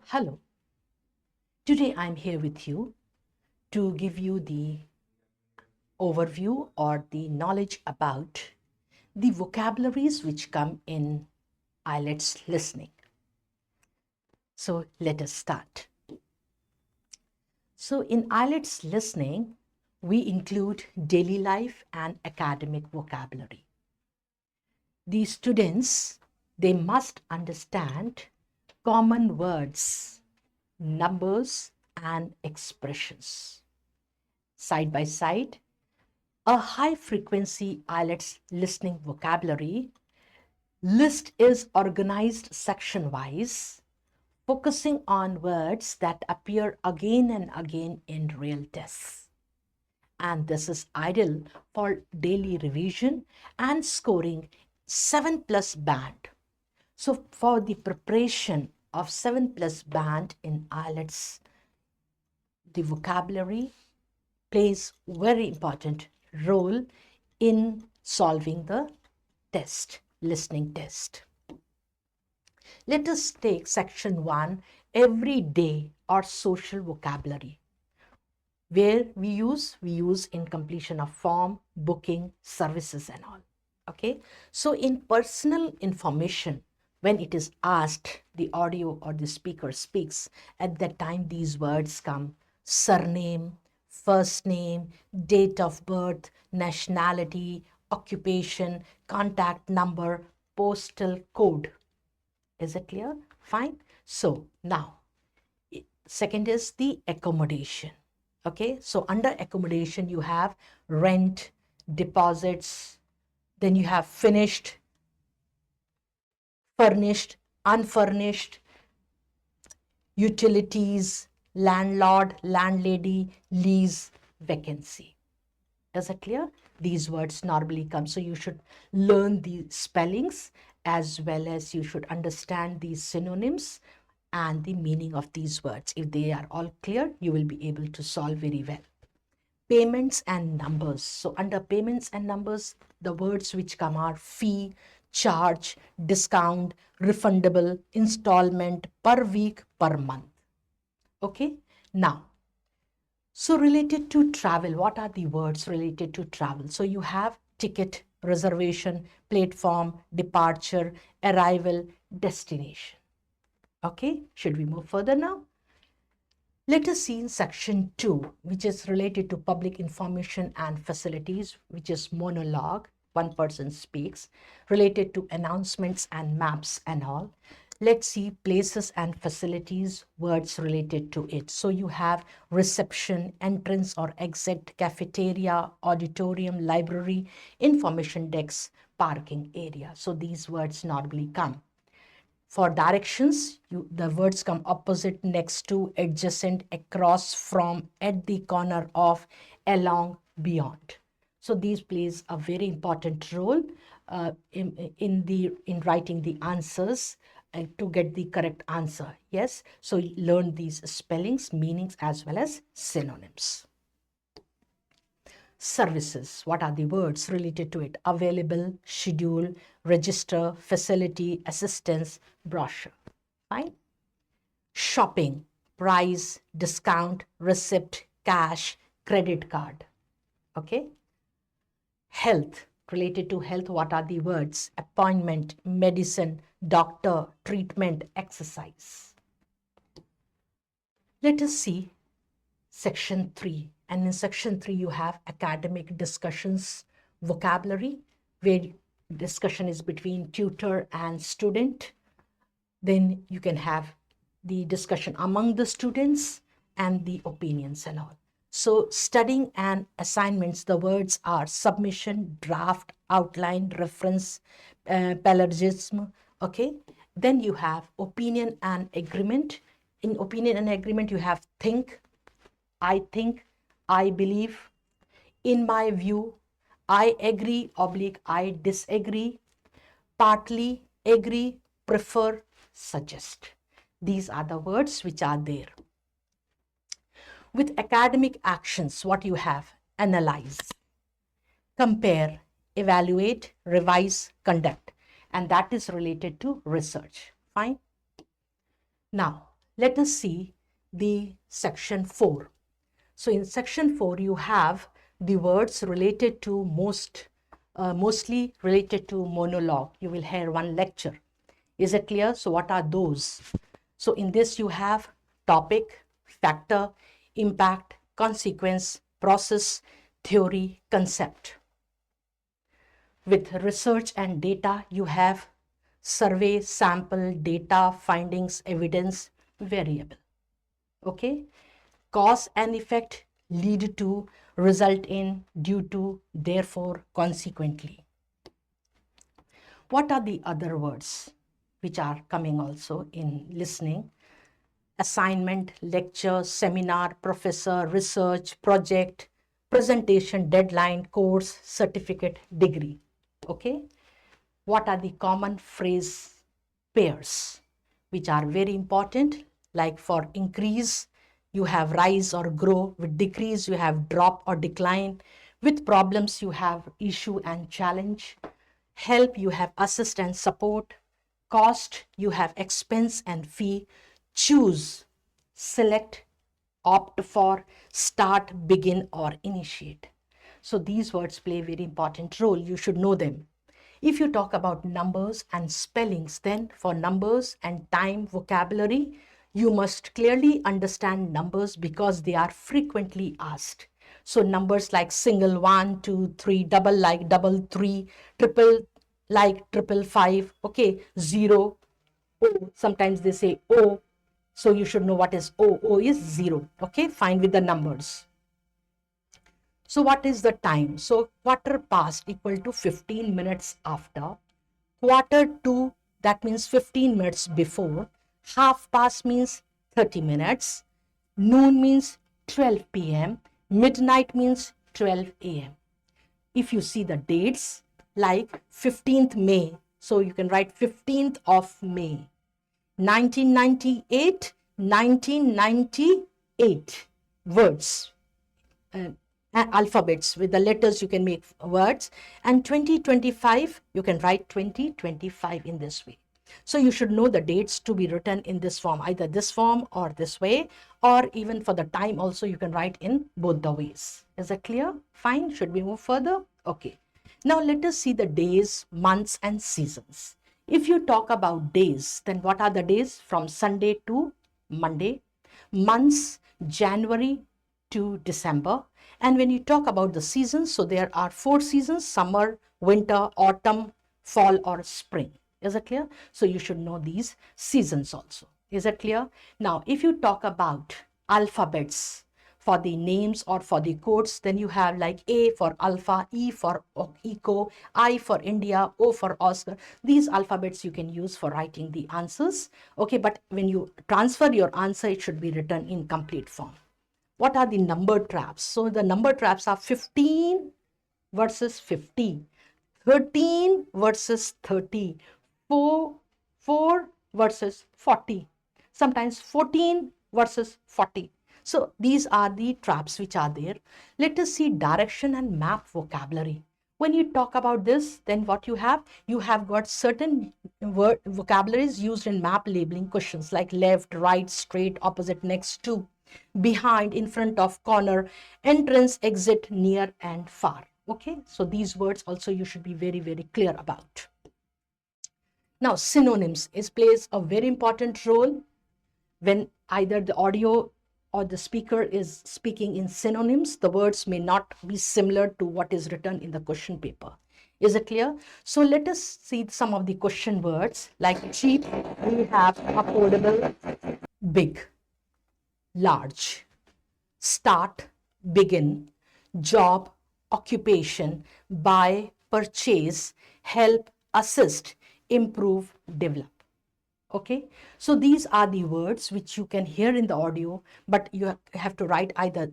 Hello, today I'm here with you to give you the overview or the knowledge about the vocabularies which come in IELTS listening. So let us start. So in IELTS listening, we include daily life and academic vocabulary. The students, they must understand common words, numbers, and expressions. Side by side, a high-frequency IELTS listening vocabulary list is organized section-wise, focusing on words that appear again and again in real tests. And this is ideal for daily revision and scoring 7+ band. So for the preparation of 7+ band in IELTS, the vocabulary plays very important role in solving the test, listening test. Let us take section 1, everyday or social vocabulary, where we use in completion of form, booking, services and all. Okay, so in personal information, when it is asked, the audio or the speaker speaks, at that time these words come: surname, first name, date of birth, nationality, occupation, contact number, postal code. Is it clear? Fine. So now, second is the accommodation. Okay, so under accommodation, you have rent, deposits, then you have finished, furnished, unfurnished, utilities, landlord, landlady, lease, vacancy. Is it clear? These words normally come. So you should learn the spellings as well as you should understand these synonyms and the meaning of these words. If they are all clear, you will be able to solve very well. Payments and numbers. So under payments and numbers, the words which come are fee, charge, discount, refundable, installment, per week, per month. Okay, now, so related to travel, what are the words related to travel? So you have ticket, reservation, platform, departure, arrival, destination. Okay, should we move further now? Let us see in section 2, which is related to public information and facilities, which is monologue, one person speaks, related to announcements and maps and all. Let's see places and facilities, words related to it. So you have reception, entrance or exit, cafeteria, auditorium, library, information desk, parking area. So these words normally come. For directions, the words come opposite, next to, adjacent, across, from, at the corner of, along, beyond. So these plays a very important role in writing the answers to get the correct answer. Yes, so learn these spellings, meanings as well as synonyms. Services, what are the words related to it? Available, schedule, register, facility, assistance, brochure. Fine. Shopping, price, discount, receipt, cash, credit card. Okay. Health, related to health, what are the words? Appointment, medicine, doctor, treatment, exercise. Let us see section 3. And in section 3, you have academic discussions, vocabulary, where discussion is between tutor and student. Then you can have the discussion among the students and the opinions and all. So studying and assignments, the words are submission, draft, outline, reference, plagiarism. Okay. Then you have opinion and agreement. In opinion and agreement, you have think, I think, I believe, in my view, I agree, oblique, I disagree, partly, agree, prefer, suggest. These are the words which are there. With academic actions, what you have? Analyze, compare, evaluate, revise, conduct. And that is related to research. Fine. Now, let us see the section 4. So in section 4, you have the words related to mostly related to monologue. You will hear one lecture. Is it clear? So what are those? So in this you have topic, factor, impact, consequence, process, theory, concept. With research and data, you have survey, sample, data, findings, evidence, variable. Okay? Cause and effect, lead to, result in, due to, therefore, consequently. What are the other words which are coming also in listening? Assignment, lecture, seminar, professor, research, project, presentation, deadline, course, certificate, degree. Okay? What are the common phrase pairs which are very important? Like for increase, you have rise or grow. With decrease, you have drop or decline. With problems, you have issue and challenge. Help, you have assist and support. Cost, you have expense and fee. Choose, select, opt for, start, begin, or initiate. So these words play a very important role. You should know them. If you talk about numbers and spellings, then for numbers and time vocabulary, you must clearly understand numbers because they are frequently asked. So numbers like single, 1, 2, 3, double like double 3, triple like triple 5, okay, 0, O, sometimes they say O. So you should know what is O. O is 0, okay, fine with the numbers. So what is the time? So quarter past equal to 15 minutes after. Quarter to, that means 15 minutes before. Half past means 30 minutes. Noon means 12 p.m. Midnight means 12 a.m. If you see the dates, like 15th May, so you can write 15th of May. 1998, 1998 words. Alphabets with the letters you can make words, and 2025 you can write 2025 in this way. So you should know the dates to be written in this form, either this form or this way, or even for the time also you can write in both the ways. Is that clear? Fine. Should we move further? Okay. Now let us see the days, months and seasons. If you talk about days, then what are the days? From Sunday to Monday. Months, January to December. And when you talk about the seasons, so there are 4 seasons: summer, winter, autumn, fall, or spring. Is it clear? So you should know these seasons also. Is it clear? Now, if you talk about alphabets for the names or for the codes, then you have like A for alpha, E for eco, I for India, O for Oscar. These alphabets you can use for writing the answers. Okay, but when you transfer your answer, it should be written in complete form. What are the number traps? So the number traps are 15 versus 50, 13 versus 30, 4 versus 40, sometimes 14 versus 40. So these are the traps which are there. Let us see direction and map vocabulary. When you talk about this, then what you have got certain vocabularies used in map labeling questions like left, right, straight, opposite, next to, behind, in front of, corner, entrance, exit, near and far. Okay, so these words also you should be very, very clear about. Now synonyms plays a very important role. When either the audio or the speaker is speaking in synonyms, the words may not be similar to what is written in the question paper. Is it clear? So let us see some of the question words. Like cheap, we have affordable, big, large, start, begin, job, occupation, buy, purchase, help, assist, improve, develop. Okay, so these are the words which you can hear in the audio, but you have to write either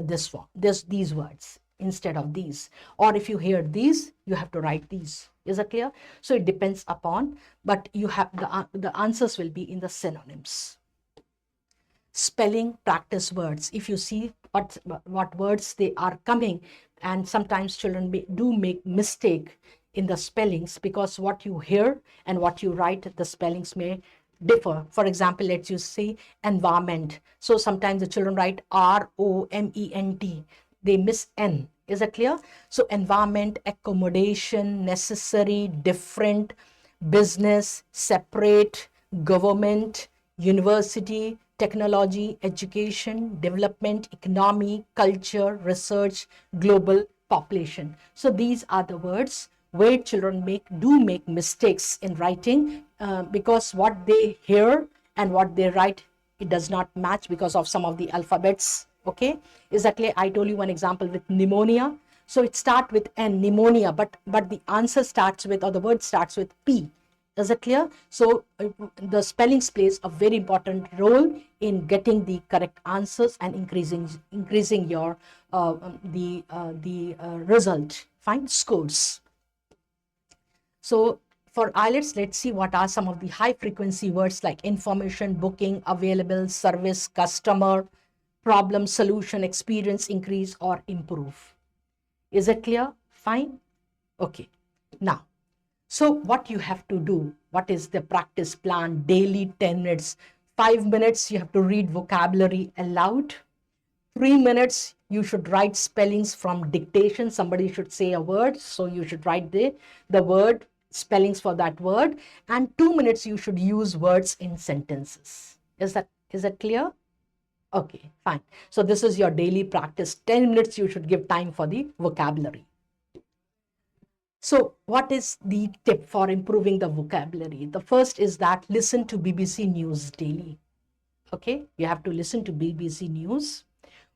this form, these words instead of these, or if you hear these, you have to write these. Is it clear? So it depends upon, but you have the answers will be in the synonyms. Spelling practice words. If you see what words they are coming, and sometimes children do make mistake in the spellings, because what you hear and what you write, the spellings may differ. For example, let's you say environment. So sometimes the children write ROMENT. They miss N. Is that clear? So environment, accommodation, necessary, different, business, separate, government, university, technology, education, development, economy, culture, research, global, population. So these are the words where children do make mistakes in writing, because what they hear and what they write, it does not match because of some of the alphabets. Okay, exactly. I told you one example with pneumonia. So it starts with N, pneumonia, but the answer starts with, or the word starts with P. Is it clear? So the spellings plays a very important role in getting the correct answers and increasing your result. Fine, scores. So for IELTS, let's see what are some of the high frequency words like information, booking, available, service, customer, problem, solution, experience, increase, or improve. Is it clear? Fine. Okay. Now, so what you have to do, what is the practice plan? Daily 10 minutes. 5 minutes you have to read vocabulary aloud. 3 minutes you should write spellings from dictation. Somebody should say a word, so you should write the word spellings for that word. And 2 minutes you should use words in sentences. Is that clear? Okay, fine. So this is your daily practice. 10 minutes you should give time for the vocabulary. So what is the tip for improving the vocabulary? The first is that listen to BBC News daily. Okay, you have to listen to BBC News.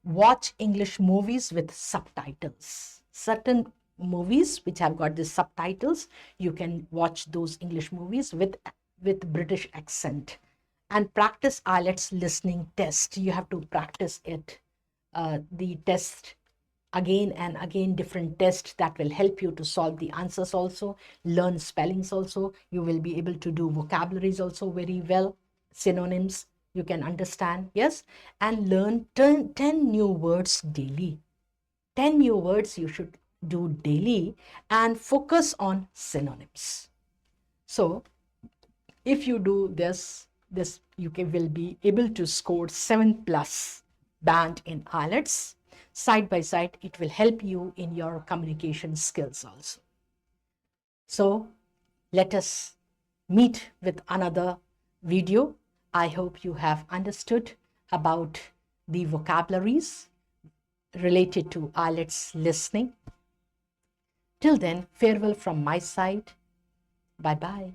Watch English movies with subtitles. Certain movies which have got the subtitles, you can watch those English movies with British accent. And practice IELTS listening test. You have to practice it, the test again and again, different tests that will help you to solve the answers also, learn spellings also. You will be able to do vocabularies also very well, synonyms you can understand, yes, and learn 10 new words daily. 10 new words you should do daily and focus on synonyms. So if you do this you will be able to score 7+ band in IELTS. Side by side, it will help you in your communication skills also. So let us meet with another video. I hope you have understood about the vocabularies related to IELTS listening. Till then, farewell from my side. Bye-bye.